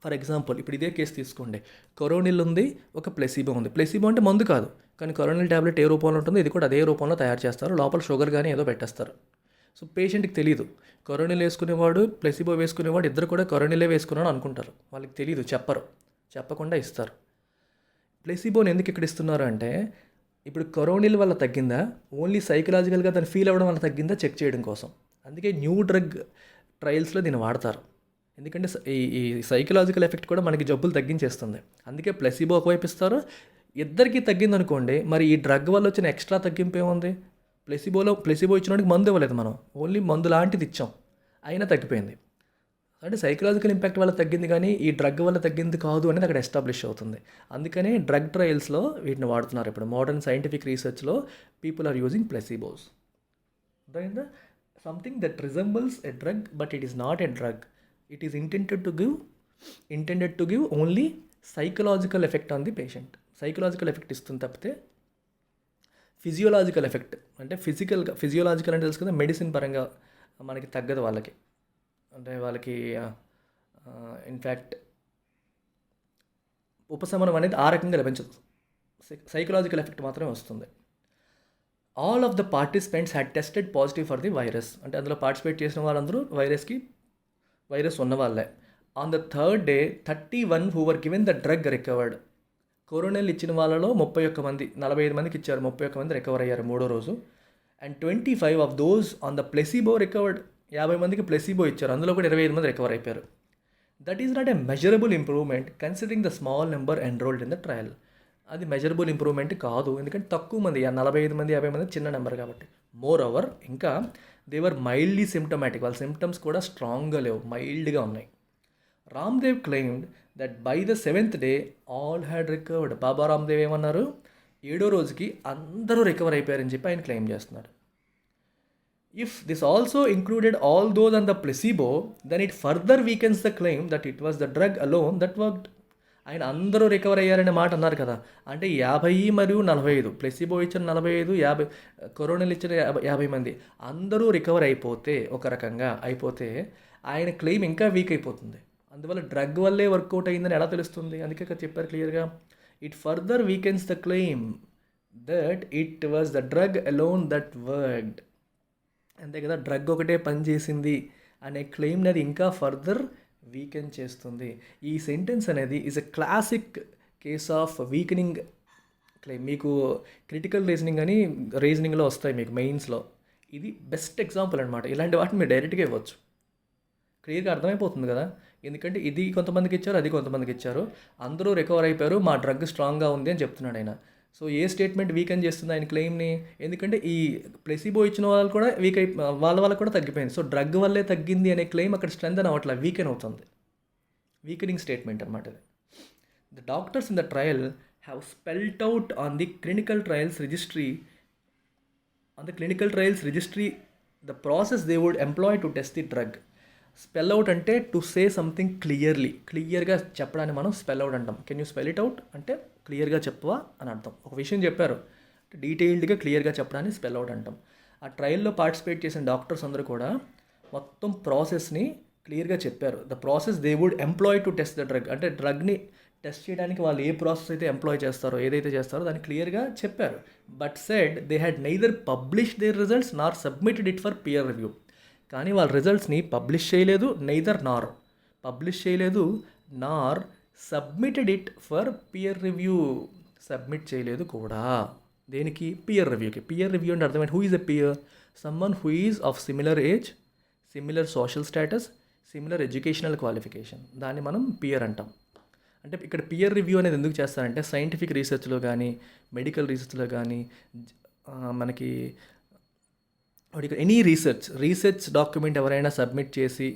ఫర్ ఎగ్జాంపుల్ ఇప్పుడు ఇదే కేసు తీసుకోండి. కొరోనిల్ ఉంది, ఒక ప్లెసిబో ఉంది. ప్లెసిబో అంటే మందు కాదు, కానీ కొరోనిల్ ట్యాబ్లెట్ ఏ రూపంలో ఉంటుందో ఇది కూడా అదే రూపంలో తయారు చేస్తారు. లోపల షుగర్ కానీ ఏదో పెట్టేస్తారు. సో పేషెంట్కి తెలియదు. కొరోనిల్ వేసుకునేవాడు ప్లెసిబో వేసుకునేవాడు ఇద్దరు కూడా కొరోనిలే వేసుకున్నాడు అనుకుంటారు. వాళ్ళకి తెలియదు, చెప్పరు, చెప్పకుండా ఇస్తారు. ప్లెసిబోని ఎందుకు ఇక్కడ ఇస్తున్నారు అంటే ఇప్పుడు కొరోనిల్ వల్ల తగ్గిందా, ఓన్లీ సైకలాజికల్గా దాన్ని ఫీల్ అవ్వడం వల్ల తగ్గిందా చెక్ చేయడం కోసం. అందుకే న్యూ డ్రగ్ ట్రయల్స్లో దీన్ని వాడతారు. ఎందుకంటే ఈ సైకలాజికల్ ఎఫెక్ట్ కూడా మనకి జబ్బులు తగ్గించేస్తుంది. అందుకే ప్లెసిబో ఒకవైపు ఇస్తారు. ఇద్దరికి తగ్గింది అనుకోండి, మరి ఈ డ్రగ్ వల్ల వచ్చిన ఎక్స్ట్రా తగ్గింపు ఏముంది? ప్లెసిబో ఇచ్చినోడికి మందు ఇవ్వలేదు, మనం ఓన్లీ మందు లాంటిది ఇచ్చాం, అయినా తగ్గిపోయింది. అంటే సైకలాజికల్ ఇంపాక్ట్ వల్ల తగ్గింది కానీ ఈ డ్రగ్ వల్ల తగ్గింది కాదు అనేది అక్కడ ఎస్టాబ్లిష్ అవుతుంది. అందుకనే డ్రగ్ ట్రయల్స్లో వీటిని వాడుతున్నారు. ఇప్పుడు మోడర్న్ సైంటిఫిక్ రీసెర్చ్లో పీపుల్ ఆర్ యూజింగ్ ప్లెసిబోస్. అర్థమైందా? Something that resembles a drug but it is not a drug. It is intended to give only psychological effect on the patient. Psychological effect ఇస్తుంది తప్పితే physiological effect అంటే physiological అంటే తెలుసు కదా, medicine పరంగా మనకి తగ్గదు వాళ్ళకి. అంటే వాళ్ళకి ఇన్ఫ్యాక్ట్ ఉపశమనం అనేది ఆ రకంగా లభించదు. సైకలాజికల్ ఎఫెక్ట్ మాత్రమే వస్తుంది. All of the participants had tested positive for the virus. అంటే అందులో పార్టిసిపేట్ చేసిన వాళ్ళందరూ వైరస్ ఉన్న వాళ్ళే. On the third day 31 who were given the drug recovered. కోరోనిల్ ఇచ్చిన వాళ్ళలో 31 మంది, 45 మందికి ఇచ్చారు, 31 మంది రికవర్ అయ్యారు మూడో రోజు. And 25 of those on the placebo recovered. 50 మందికి ప్లెసిబో ఇచ్చారు, అందులో కూడా 25 మంది రికవర్ అయిపోయారు. That is not a measurable improvement considering the small number enrolled in the trial. అది మెజరబుల్ ఇంప్రూవ్మెంట్ కాదు, ఎందుకంటే తక్కువ మంది, 45 మంది 50 మంది చిన్న నెంబర్ కాబట్టి. మోర్ ఓవర్ ఇంకా దేవర్ మైల్డ్లీ సిమ్టమాటిక్. వాళ్ళ సిమ్టమ్స్ కూడా స్ట్రాంగ్గా లేవు, మైల్డ్గా ఉన్నాయి. Ramdev claimed that by the 7th day all had recovered. Baba Ramdev ఏమన్నారు, 7వ రోజుకి అందరూ రికవర్ అయిపోయారని చెప్పి ఆయన క్లెయిమ్ చేస్తున్నాడు. If this also included all those on the placebo then it further weakens the claim that it was the drug alone that worked. ఆయన అందరూ recover అయ్యారనే మాట అన్నారు కదా, అంటే 50 మరియు 45, ప్లెసిబో ఇచ్చిన 45, 50 కొరోనిల్ ఇచ్చిన 50 మంది అందరూ రికవర్ అయిపోతే, ఒక రకంగా అయిపోతే ఆయన క్లెయిమ్ ఇంకా వీక్ అయిపోతుంది. అందువల్ల డ్రగ్ వల్లే వర్కౌట్ అయిందని ఎలా తెలుస్తుంది? అందుకే ఇక్కడ చెప్పారు క్లియర్గా, it further weakens the claim that it was the drug alone that worked. అంతే కదా, డ్రగ్ ఒకటే పనిచేసింది అనే క్లెయిమ్ని అది ఇంకా ఫర్దర్ వీకెన్ చేస్తుంది. ఈ సెంటెన్స్ అనేది is a classic case of weakening claim. మీకు క్రిటికల్ రీజనింగ్లో వస్తాయి మీకు మెయిన్స్లో. ఇది బెస్ట్ ఎగ్జాంపుల్ అనమాట. ఇలాంటి వాటిని మీరు డైరెక్ట్గా ఇవ్వచ్చు, క్లియర్గా అర్థమైపోతుంది కదా. ఎందుకంటే ఇది కొంతమందికి ఇచ్చారు, అది కొంతమందికి ఇచ్చారు, అందరూ రికవర్ అయిపోయారు, మా డ్రగ్ స్ట్రాంగ్గా ఉంది అని చెప్తున్నాడు ఆయన. సో ఏ స్టేట్మెంట్ వీకెన్ చేస్తుంది ఆయన క్లెయిమ్ని? ఎందుకంటే ఈ ప్లెసిబో ఇచ్చిన వాళ్ళు కూడా వాళ్ళ కూడా తగ్గిపోయింది. సో డ్రగ్ వల్లే తగ్గింది అనే క్లెయిమ్ అక్కడ స్ట్రెంథెన్ అవ్వట్లా, వీకెన్ అవుతుంది. వీకనింగ్ స్టేట్మెంట్ అనమాట ఇది. The doctors in the trial have spelt out on the clinical trials registry the process they would employ to test the drug. Spell out అంటే to say something క్లియర్గా చెప్పడాన్ని మనం spell out అంటాం. Can you spell it out అంటే క్లియర్గా చెప్పవా అని అర్థం. ఒక విషయం చెప్పారు డీటెయిల్డ్గా క్లియర్గా చెప్పడాన్ని స్పెల్ అవుట్ అంటాం. ఆ ట్రయల్లో పార్టిసిపేట్ చేసిన డాక్టర్స్ అందరూ కూడా మొత్తం ప్రాసెస్ని క్లియర్గా చెప్పారు. The process they would employ to test the drug అంటే డ్రగ్ని టెస్ట్ చేయడానికి వాళ్ళు ఏ ప్రాసెస్ అయితే ఎంప్లాయ్ చేస్తారో ఏదైతే చేస్తారో దాన్ని క్లియర్గా చెప్పారు. But said they had neither publish their results nor submitted it for peer review. కానీ వాళ్ళ రిజల్ట్స్ని పబ్లిష్ చేయలేదు, పబ్లిష్ చేయలేదు nor submitted it for peer review. Submit చేయలేదు కూడా. దేనికి? పియర్ రివ్యూకి. పియర్ రివ్యూ అంటే అర్థమైంది. Who is a peer? Someone who is of similar age, similar social status, similar educational qualification. దాన్ని మనం పియర్ అంటాం. అంటే ఇక్కడ పియర్ రివ్యూ అనేది ఎందుకు చేస్తారంటే సైంటిఫిక్ రీసెర్చ్లో కానీ మెడికల్ రీసెర్చ్లో కానీ మనకి ఎనీ రీసెర్చ్ డాక్యుమెంట్ ఎవరైనా సబ్మిట్ చేసి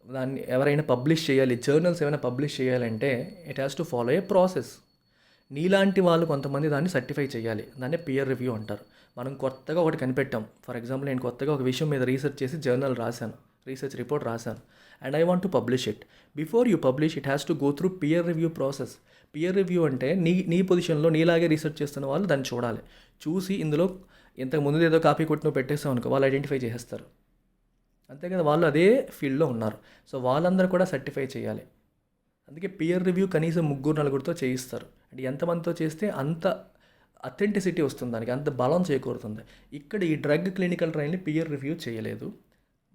దాన్ని ఎవరైనా పబ్లిష్ చేయాలి, జర్నల్స్ ఏమైనా పబ్లిష్ చేయాలంటే it has to follow A process. నీలాంటి వాళ్ళు కొంతమంది దాన్ని సర్టిఫై చేయాలి. దాన్ని పియర్ రివ్యూ అంటారు. మనం కొత్తగా ఒకటి కనిపెట్టాం. ఫర్ ఎగ్జాంపుల్ నేను కొత్తగా ఒక విషయం మీద రీసెర్చ్ చేసి రీసెర్చ్ రిపోర్ట్ రాశాను and I want to publish it. Before you publish it has to go through peer review process. Peer review అంటే నీ పొజిషన్లో నీలాగే రీసెర్చ్ చేస్తున్న వాళ్ళు దాన్ని చూడాలి. చూసి ఇందులో ఇంతకు ముందు ఏదో కాపీ కొట్టి నువ్వు పెట్టేస్తావు అనుకో, వాళ్ళు ఐడెంటిఫై చేసేస్తారు. అంతే కదా, వాళ్ళు అదే ఫీల్డ్లో ఉన్నారు. సో వాళ్ళందరూ కూడా సర్టిఫై చేయాలి. అందుకే పియర్ రివ్యూ కనీసం 3-4తో చేయిస్తారు. అంటే ఎంతమందితో చేస్తే అంత అథెంటిసిటీ వస్తుంది, దానికి అంత బలం చేకూరుతుంది. ఇక్కడ ఈ డ్రగ్ క్లినికల్ ట్రయల్ని పియర్ రివ్యూ చేయలేదు,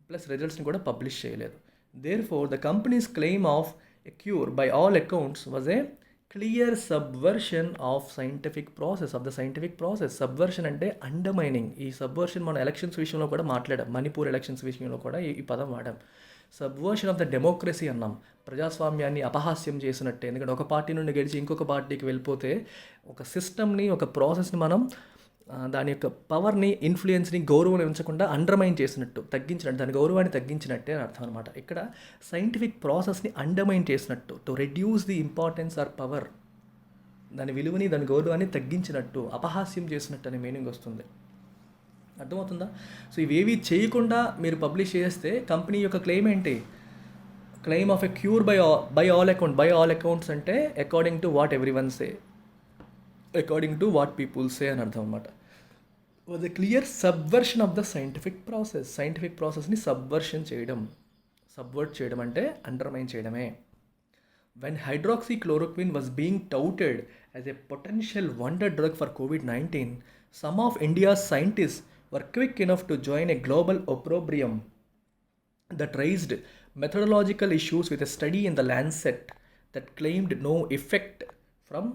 ప్లస్ రిజల్ట్స్ని కూడా పబ్లిష్ చేయలేదు. Therefore the companies claim of a cure by all accounts was a clear subversion of scientific process. Subversion అంటే అండర్మైనింగ్. ఈ సబ్వర్షన్ మనం ఎలక్షన్స్ విషయంలో కూడా మాట్లాడాం. మణిపూర్ ఎలక్షన్స్ విషయంలో కూడా ఈ పదం వాడాం. సబ్వర్షన్ ఆఫ్ ద డెమోక్రసీ అన్నాం. ప్రజాస్వామ్యాన్ని అపహాస్యం చేసినట్టే. ఎందుకంటే ఒక పార్టీ నుండి గెలిచి ఇంకొక పార్టీకి వెళ్ళిపోతే ఒక సిస్టమ్ని, ఒక ప్రాసెస్ని మనం దాని యొక్క పవర్ని, ఇన్ఫ్లుయెన్స్ని, గౌరవం ఉంచకుండా అండర్మైన్ చేసినట్టు, తగ్గించినట్టు, దాని గౌరవాన్ని తగ్గించినట్టే అని అర్థం అనమాట. ఇక్కడ సైంటిఫిక్ ప్రాసెస్ని అండర్మైన్ చేసినట్టు, to reduce the importance or power, దాని విలువని, దాని గౌరవాన్ని తగ్గించినట్టు, అపహాస్యం చేసినట్టు అనే మీనింగ్ వస్తుంది. అర్థమవుతుందా? సో ఇవేవి చేయకుండా మీరు పబ్లిష్ చేస్తే కంపెనీ యొక్క క్లెయిమ్ ఏంటి? Claim of a cure by all accounts అంటే according to what everyone say, according to what people say అని అర్థం అనమాట. Was a clear subversion of the scientific ప్రాసెస్ని సబ్వర్ట్ చేయడం అంటే అండర్మైన్ చేయడమే. When hydroxychloroquine was being touted as a potential wonder drug for COVID-19, some of India's scientists were quick enough to join a global opprobrium that raised methodological issues with a study in the Lancet that claimed no effect from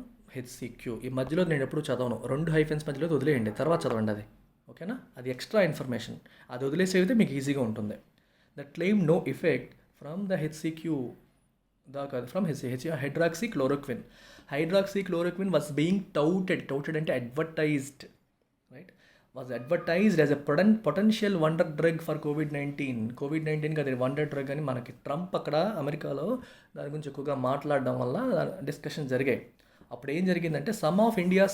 HCQ. ఈ మధ్యలో నేను ఎప్పుడు చదవను, 2 హైఫెన్స్ మధ్యలో వదిలేయండి, తర్వాత చదవండి అది, ఓకేనా? అది ఎక్స్ట్రా ఇన్ఫర్మేషన్, అది వదిలేసేవితే మీకు ఈజీగా ఉంటుంది. That claim no effect from the HCQ, from hydroxychloroquine. Hydroxychloroquine was being touted అంటే advertised, right? Was advertised as a potential wonder drug for కోవిడ్-19కి అది వండర్ డ్రగ్ అని మనకి ట్రంప్ అక్కడ అమెరికాలో దాని గురించి ఎక్కువగా మాట్లాడడం వల్ల డిస్కషన్ జరిగాయి. అప్పుడు ఏం జరిగిందంటే సమ్ ఆఫ్ ఇండియా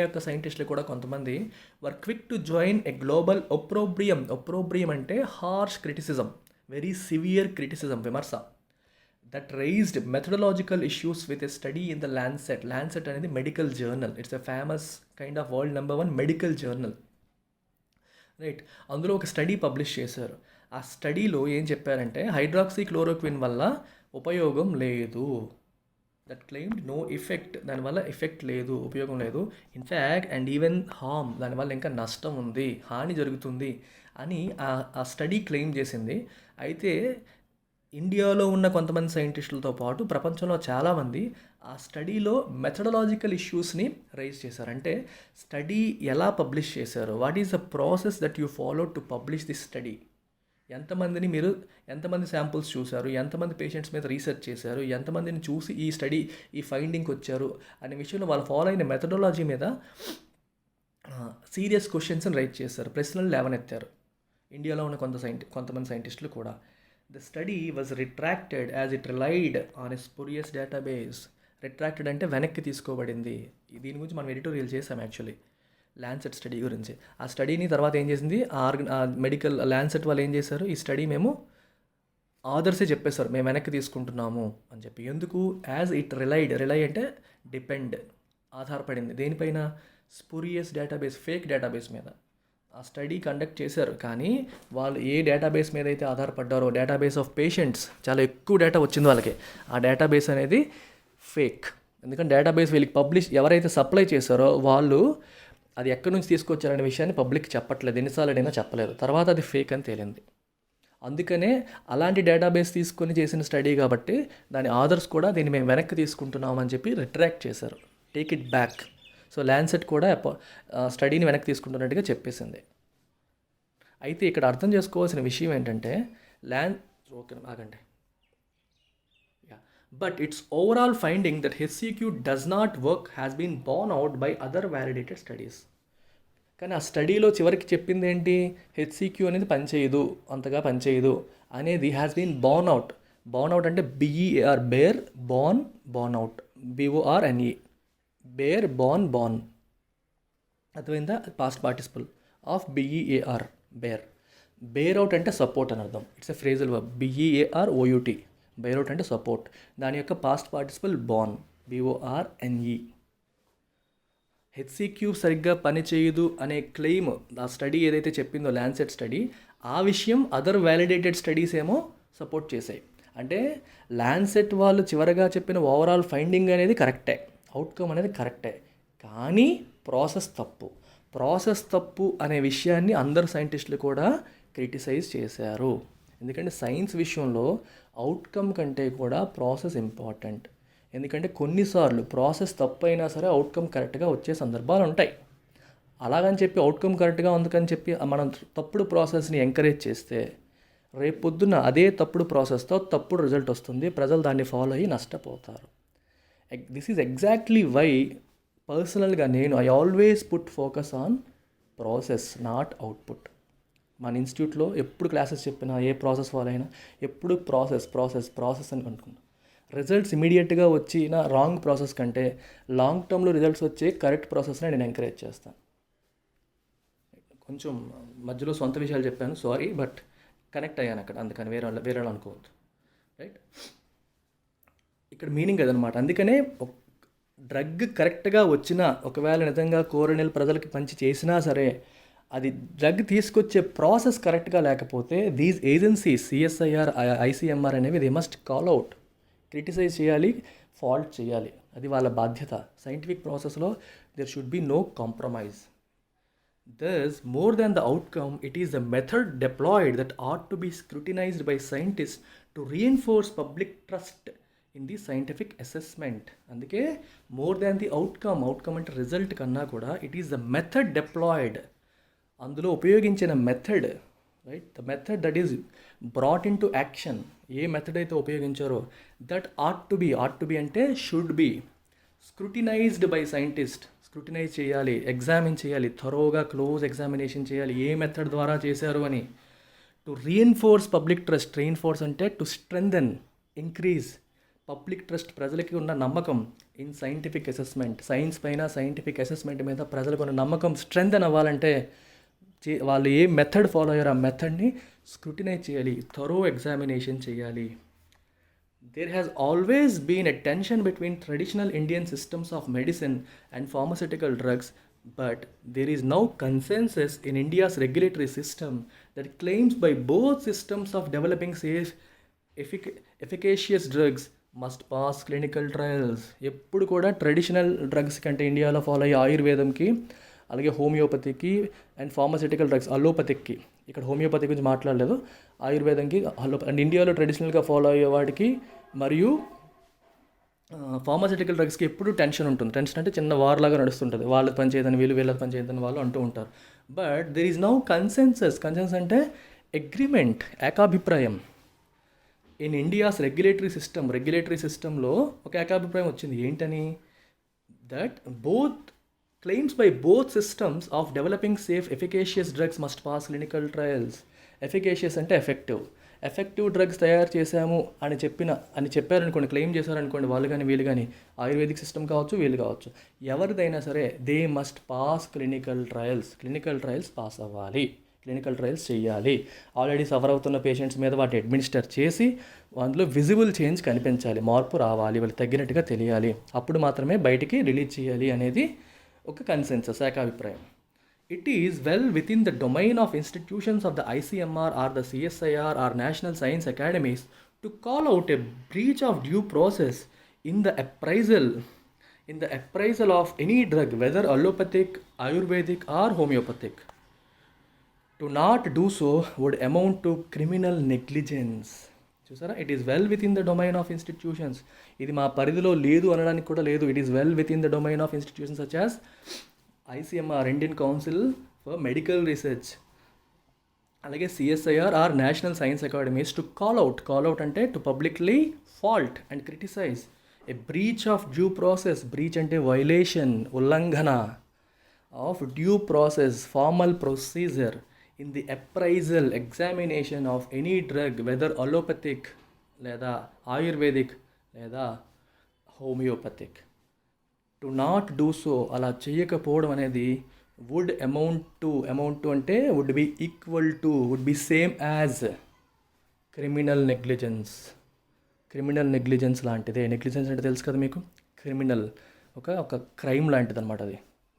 యొక్క సైంటిస్టులు కూడా కొంతమంది were quick to join a global opprobrium అంటే harsh criticism, very severe criticism, విమర్శ, that raised methodological issues with a study in the Lancet అనేది medical journal. It's a famous kind of world #1 medical journal, right? అందులో ఒక study publish చేశారు. ఆ స్టడీలో ఏం చెప్పారంటే హైడ్రాక్సీక్లోరోక్విన్ వల్ల ఉపయోగం లేదు. దట్ క్లెయిమ్డ్ నో ఎఫెక్ట్, దానివల్ల ఎఫెక్ట్ లేదు, ఉపయోగం లేదు. ఇన్ఫ్యాక్ట్ అండ్ ఈవెన్ హార్మ్, దానివల్ల ఇంకా నష్టం ఉంది, హాని జరుగుతుంది అని ఆ స్టడీ క్లెయిమ్ చేసింది. అయితే ఇండియాలో ఉన్న కొంతమంది సైంటిస్టులతో పాటు ప్రపంచంలో చాలామంది ఆ స్టడీలో మెథడలాజికల్ ఇష్యూస్ని రైజ్ చేశారు. అంటే స్టడీ ఎలా పబ్లిష్ చేశారు, what is the process that you follow to publish this study, ఎంతమంది శాంపుల్స్ చూశారు, ఎంతమంది పేషెంట్స్ మీద రీసెర్చ్ చేశారు, ఎంతమందిని చూసి ఈ ఫైండింగ్కి వచ్చారు అనే విషయంలో వాళ్ళు ఫాలో అయిన మెథడాలజీ మీద సీరియస్ క్వశ్చన్స్ని రైజ్ చేశారు, ప్రశ్నలు లేవనెత్తారు ఇండియాలో ఉన్న కొంతమంది సైంటిస్టులు కూడా. The study was retracted as it relied on a spurious database. Retracted అంటే వెనక్కి తీసుకోబడింది. దీని గురించి మనం ఎడిటోరియల్ చేసాం యాక్చువల్లీ, ల్యాన్సెట్ స్టడీ గురించి. ఆ స్టడీని తర్వాత ఏం చేసింది, ఆ మెడికల్ ల్యాన్సెట్ వాళ్ళు ఏం చేశారు, ఈ స్టడీ మేము ఆథర్సే చెప్పేశారు మేము వెనక్కి తీసుకుంటున్నాము అని చెప్పి. ఎందుకు, యాజ్ ఇట్ రిలై అంటే డిపెండ్, ఆధారపడింది దేనిపైన, స్పురియస్ డేటాబేస్, ఫేక్ డేటాబేస్ మీద. ఆ స్టడీ కండక్ట్ చేశారు, కానీ వాళ్ళు ఏ డేటాబేస్ మీద అయితే ఆధారపడ్డారో, డేటాబేస్ ఆఫ్ పేషెంట్స్, చాలా ఎక్కువ డేటా వచ్చింది వాళ్ళకి, ఆ డేటాబేస్ అనేది ఫేక్. ఎందుకంటే డేటాబేస్ వీళ్ళకి ఎవరైతే సప్లై చేశారో వాళ్ళు అది ఎక్కడి నుంచి తీసుకొచ్చారనే విషయాన్ని పబ్లిక్ చెప్పట్లేదు, ఎన్నిసార్లు అడిగినా చెప్పలేదు. తర్వాత అది ఫేక్ అని తేలింది. అందుకనే అలాంటి డేటాబేస్ తీసుకొని చేసిన స్టడీ కాబట్టి దాని ఆథర్స్ కూడా దీన్ని మేము వెనక్కి తీసుకుంటున్నాం అని చెప్పి రిట్రాక్ట్ చేశారు, take it back. So Lancet కూడా స్టడీని వెనక్కి తీసుకుంటున్నట్టుగా చెప్పేసింది. అయితే ఇక్కడ అర్థం చేసుకోవాల్సిన విషయం ఏంటంటే ఓకే ఆగండి. But it's overall finding that HCQ does not work has been borne out by other validated studies. కానీ ఆ స్టడీలో చివరికి చెప్పింది ఏంటి, హెచ్సిక్యూ అనేది పనిచేయదు, అంతగా పనిచేయదు అనేది has been borne out. Borne out అంటే B E R, bear, borne out, BORNE, bear, borne. అర్థమైందా, past participle of BEAR, bear. Bear out అంటే సపోర్ట్ అని అర్థం. It's a phrasal verb, BEAROUT, bear out అంటే సపోర్ట్. దాని యొక్క past participle borne, BORNE. HCQ సరిగ్గా పనిచేయదు అనే క్లెయిమ్ ఆ స్టడీ ఏదైతే చెప్పిందో ల్యాన్సెట్ స్టడీ, ఆ విషయం అదర్ వ్యాలిడేటెడ్ స్టడీస్ ఏమో సపోర్ట్ చేశాయి. అంటే ల్యాన్సెట్ వాళ్ళు చివరగా చెప్పిన ఓవరాల్ ఫైండింగ్ అనేది కరెక్టే, అవుట్కమ్ అనేది కరెక్టే, కానీ ప్రాసెస్ తప్పు అనే విషయాన్ని అందరు సైంటిస్టులు కూడా క్రిటిసైజ్ చేశారు. ఎందుకంటే సైన్స్ విషయంలో అవుట్కమ్ కంటే కూడా ప్రాసెస్ ఇంపార్టెంట్. ఎందుకంటే కొన్నిసార్లు ప్రాసెస్ తప్పు అయినా సరే అవుట్కమ్ కరెక్ట్గా వచ్చే సందర్భాలు ఉంటాయి. అలాగని చెప్పి అవుట్కమ్ కరెక్ట్గా ఉందని చెప్పి మనం తప్పుడు ప్రాసెస్ని ఎంకరేజ్ చేస్తే రేపు పొద్దున్న అదే తప్పుడు ప్రాసెస్తో తప్పుడు రిజల్ట్ వస్తుంది, ప్రజలు దాన్ని ఫాలో అయ్యి నష్టపోతారు. దిస్ ఈజ్ ఎగ్జాక్ట్లీ వై పర్సనల్గా I always put focus on process, not output. మన ఇన్స్టిట్యూట్లో ఎప్పుడు క్లాసెస్ చెప్పినా, ఏ ప్రాసెస్ ఫాలో అయినా ఎప్పుడు ప్రాసెస్ అని అనుకున్నాను. రిజల్ట్స్ ఇమీడియట్గా వచ్చిన రాంగ్ ప్రాసెస్ కంటే లాంగ్ టర్మ్లో రిజల్ట్స్ వచ్చే కరెక్ట్ ప్రాసెస్ని నేను ఎంకరేజ్ చేస్తాను. కొంచెం మధ్యలో సొంత విషయాలు చెప్పాను, సారీ, బట్ కనెక్ట్ అయ్యాను అక్కడ, అందుకని వేరే అనుకోవద్దు, రైట్. ఇక్కడ మీనింగ్ అదనమాట. అందుకనే డ్రగ్ కరెక్ట్గా వచ్చినా, ఒకవేళ నిజంగా కోరనీలు ప్రజలకి పంచి చేసినా సరే, అది డ్రగ్ తీసుకొచ్చే ప్రాసెస్ కరెక్ట్గా లేకపోతే దీస్ ఏజెన్సీస్ CSIR, ICMR అనేవి they must call out, criticise చేయాలి, ఫాల్ట్ చేయాలి. అది వాళ్ళ బాధ్యత. సైంటిఫిక్ ప్రాసెస్లో there should be no compromise. Thus, more than the outcome, it is the method deployed that ought to be scrutinized by scientists to reinforce public trust in the scientific assessment. అందుకే more than the outcome అంటే result కన్నా కూడా it is the method deployed, అందులో ఉపయోగించిన method, right, the method that is brought in to action, A method అయితే ఉపయోగించారో that ought to be అంటే should be scrutinised by scientist. Scrutinise చేయాలి, examine చేయాలి, థరోగా close examination చేయాలి, ఏ method ద్వారా చేశారు అని. To reinforce public trust, reinforce అంటే to strengthen, increase public trust, ప్రజలకి ఉన్న నమ్మకం ఇన్ సైంటిఫిక్ అసెస్మెంట్, సైన్స్ పైన సైంటిఫిక్ అసెస్మెంట్ మీద ప్రజలకు ఉన్న నమ్మకం స్ట్రెంథెన్ అవ్వాలంటే వాళ్ళు ఏ మెథడ్ ఫాలో అయ్యారో ఆ మెథడ్ని స్క్రూటినైజ్ చేయాలి, థరో ఎగ్జామినేషన్ చేయాలి. There has always been a tension between traditional Indian systems of medicine and pharmaceutical drugs, but there is now consensus in India's regulatory system that claims by both systems of developing safe, efficacious drugs must pass clinical trials. ఎప్పుడు కూడా traditional drugs కంటే ఇండియాలో follow అయ్యే ఆయుర్వేదంకి, అలాగే హోమియోపతికి and pharmaceutical drugs, అలోపతిక్కి, ఇక్కడ homeopathy గురించి మాట్లాడలేదు, ఆయుర్వేదంకి, and ఇండియాలో ట్రెడిషనల్గా ఫాలో అయ్యే వాటికి మరియు ఫార్మాసిటికల్ డ్రగ్స్కి ఎప్పుడు టెన్షన్ ఉంటుంది. టెన్షన్ అంటే చిన్న వార్లాగా నడుస్తుంటుంది, వాళ్ళకి పని చేయదని వీళ్ళకి పని చేయదని వాళ్ళు అంటూ ఉంటారు. But there is now consensus అంటే అగ్రిమెంట్, ఏకాభిప్రాయం ఇన్ ఇండియాస్ రెగ్యులేటరీ సిస్టంలో ఒక ఏకాభిప్రాయం వచ్చింది. ఏంటని, that both claims by both systems of developing safe, efficacious drugs must pass clinical trials. Efficacious అంటే ఎఫెక్టివ్, ఎఫెక్టివ్ డ్రగ్స్ తయారు చేశాము అని చెప్పారనుకోండి, క్లెయిమ్ చేశారనుకోండి, వాళ్ళు కానీ వీళ్ళు కానీ, ఆయుర్వేదిక్ సిస్టమ్ కావచ్చు, వీళ్ళు కావచ్చు, ఎవరిదైనా సరే they must pass clinical trials pass అవ్వాలి, క్లినికల్ ట్రయల్స్ చేయాలి. ఆల్రెడీ సఫర్ అవుతున్న పేషెంట్స్ మీద వాటి అడ్మినిస్టర్ చేసి అందులో విజిబుల్ చేంజ్ కనిపించాలి, మార్పు రావాలి, వాళ్ళకి తగ్గినట్టుగా తెలియాలి, అప్పుడు మాత్రమే బయటికి రిలీజ్ చేయాలి అనేది ఒక కన్సెన్సస్, ఏకాభిప్రాయం. It is well within the domain of institutions of the ICMR or the CSIR or National Science Academies to call out a breach of due process in the appraisal of any drug, whether allopathic, Ayurvedic or homeopathic. To not do so would amount to criminal negligence. చూసారా, it is well within the domain of institutions. ఇది మా పరిధిలో లేదు అనడానికి కూడా లేదు. It is well within the domain of institutions such as ICMR, Indian Council for Medical Research, అలాగే CSIR or national science academies to call out అంటే to publicly fault and criticise a breach of due process. Breach అంటే violation, ఉల్లంఘన of due process, formal procedure in the appraisal, examination of any drug, whether allopathic లేదా ఆయుర్వేదిక్ లేదా homeopathic. To not do so, అలా చేయకపోవడం అనేది would amount to అంటే would be equal to, would be same as criminal negligence లాంటిదే. Negligence అంటే తెలుసు కదా మీకు, క్రిమినల్, ఒక క్రైమ్ లాంటిది అనమాట. అది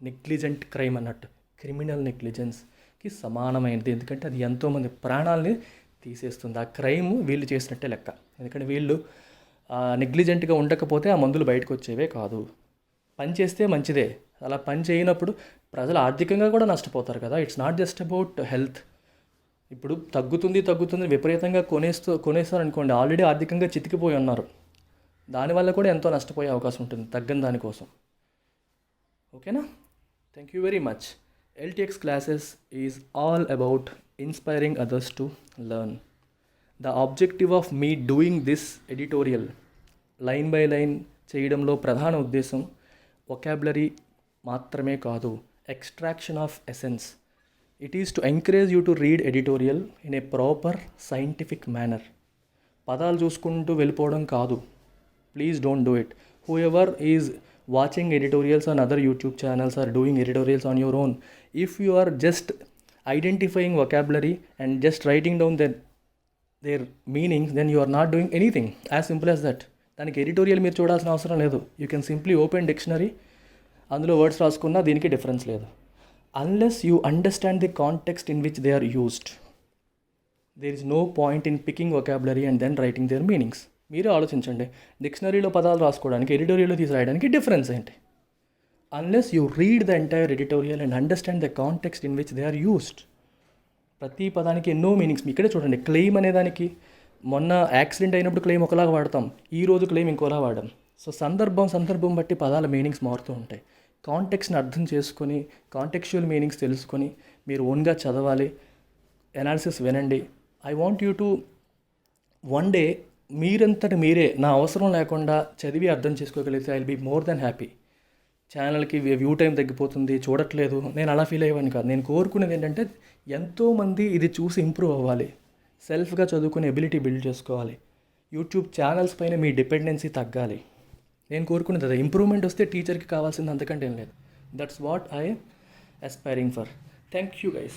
నెగ్లిజెంట్ క్రైమ్ అన్నట్టు, క్రిమినల్ నెగ్లిజెన్స్కి సమానమైనది. ఎందుకంటే అది ఎంతోమంది ప్రాణాలని తీసేస్తుంది. ఆ క్రైమ్ వీళ్ళు చేసినట్టే లెక్క. ఎందుకంటే వీళ్ళు నెగ్లిజెంట్గా ఉండకపోతే ఆ మందులు బయటకు వచ్చేవే కాదు. పని చేస్తే మంచిదే, అలా పని చేయనప్పుడు ప్రజలు ఆర్థికంగా కూడా నష్టపోతారు కదా. It's not just about health. ఇప్పుడు తగ్గుతుంది విపరీతంగా కొనేస్తారు అనుకోండి, ఆల్రెడీ ఆర్థికంగా చితికిపోయి ఉన్నారు, దానివల్ల కూడా ఎంతో నష్టపోయే అవకాశం ఉంటుంది తగ్గని దానికోసం. ఓకేనా? Thank you very much. LTX classes is all about inspiring others to learn. The objective of me doing this editorial line by line చేయడంలో ప్రధాన ఉద్దేశం వొకాబులరీ మాత్రమే కాదు, extraction of essence. It is to encourage you to read editorial in a proper scientific manner. పదాలు చూసుకుంటూ వెళ్ళిపోవడం కాదు. Please don't do it. Who ever is watching editorials on other YouTube channels or doing editorials on your own, if you are just identifying vocabulary and just writing down their meanings, then you are not doing anything. As simple as that. దానికి editorial మీరు చూడాల్సిన అవసరం లేదు. You can simply open dictionary, అందులో words రాసుకున్నా దీనికి difference లేదు. Unless you understand the context in which they are used, there is no point in picking vocabulary and then writing their meanings. మీరే ఆలోచించండి, డిక్షనరీలో పదాలు రాసుకోవడానికి, ఎడిటోరియల్లో తీసి రాయడానికి డిఫరెన్స్ ఏంటి? Unless you read the entire editorial and understand the context in which they are used. ప్రతి పదానికి ఎన్నో మీనింగ్స్. ఇక్కడే చూడండి, క్లెయిమ్ అనేదానికి మొన్న యాక్సిడెంట్ అయినప్పుడు క్లెయిమ్ ఒకలాగా వాడతాం, ఈరోజు క్లెయిమ్ ఇంకోలా వాడడం. సో సందర్భం బట్టి పదాల మీనింగ్స్ మారుతూ ఉంటాయి. కాంటెక్స్ట్ని అర్థం చేసుకొని, కాంటెక్చువల్ మీనింగ్స్ తెలుసుకొని మీరు ఓన్గా చదవాలి, ఎనాలిసిస్ వినండి. I want you to one day మీరంతట మీరే నా అవసరం లేకుండా చదివి అర్థం చేసుకోగలిగితే I will be more than happy. ఛానల్కి వ్యూ టైం తగ్గిపోతుంది, చూడట్లేదు, నేను అలా ఫీల్ అయ్యేవాడిని కాదు. నేను కోరుకునేది ఏంటంటే ఎంతోమంది ఇది చూసి ఇంప్రూవ్ అవ్వాలి, సెల్ఫ్గా చదువుకునే ఎబిలిటీ బిల్డ్ చేసుకోవాలి, యూట్యూబ్ ఛానల్స్ పైన మీ డిపెండెన్సీ తగ్గాలి. నేను కోరుకునేది అదే. ఇంప్రూవ్మెంట్ వస్తే టీచర్కి కావాల్సింది అంతకంటే ఏం లేదు. That's what I aspiring for. Thank you guys.